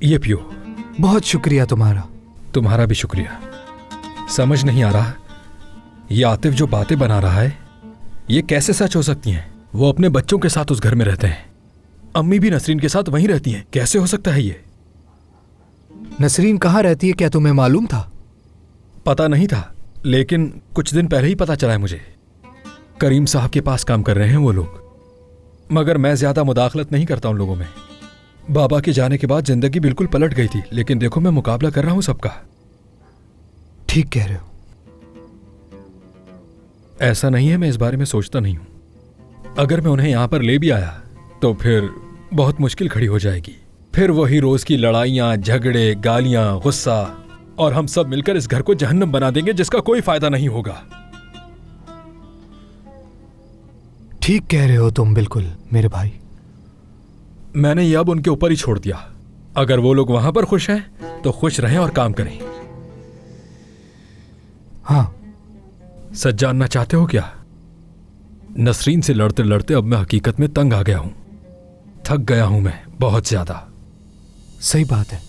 ये पियो। बहुत शुक्रिया तुम्हारा। तुम्हारा भी शुक्रिया। समझ नहीं आ रहा, ये आतिफ जो बातें बना रहा है ये कैसे सच हो सकती हैं? वो अपने बच्चों के साथ उस घर में रहते हैं, अम्मी भी नसरीन के साथ वहीं रहती हैं। कैसे हो सकता है ये? नसरीन कहाँ रहती है, क्या तुम्हें मालूम था? पता नहीं था, लेकिन कुछ दिन पहले ही पता चला है मुझे। करीम साहब के पास काम कर रहे हैं वो लोग, मगर मैं ज्यादा मुदाखलत नहीं करता उन लोगों में। बाबा के जाने के बाद जिंदगी बिल्कुल पलट गई थी, लेकिन देखो मैं मुकाबला कर रहा हूं सबका। ठीक कह रहे हो। ऐसा नहीं है मैं इस बारे में सोचता नहीं हूं। अगर मैं उन्हें यहां पर ले भी आया तो फिर बहुत मुश्किल खड़ी हो जाएगी। फिर वही रोज की लड़ाइयां, झगड़े, गालियां, गुस्सा, और हम सब मिलकर इस घर को जहन्नम बना देंगे जिसका कोई फायदा नहीं होगा। ठीक कह रहे हो तुम बिल्कुल मेरे भाई। मैंने ये अब उनके ऊपर ही छोड़ दिया। अगर वो लोग वहां पर खुश हैं तो खुश रहें और काम करें। हाँ। सच जानना चाहते हो क्या? नसरीन से लड़ते लड़ते अब मैं हकीकत में तंग आ गया हूं। थक गया हूं मैं बहुत ज्यादा। सही बात है।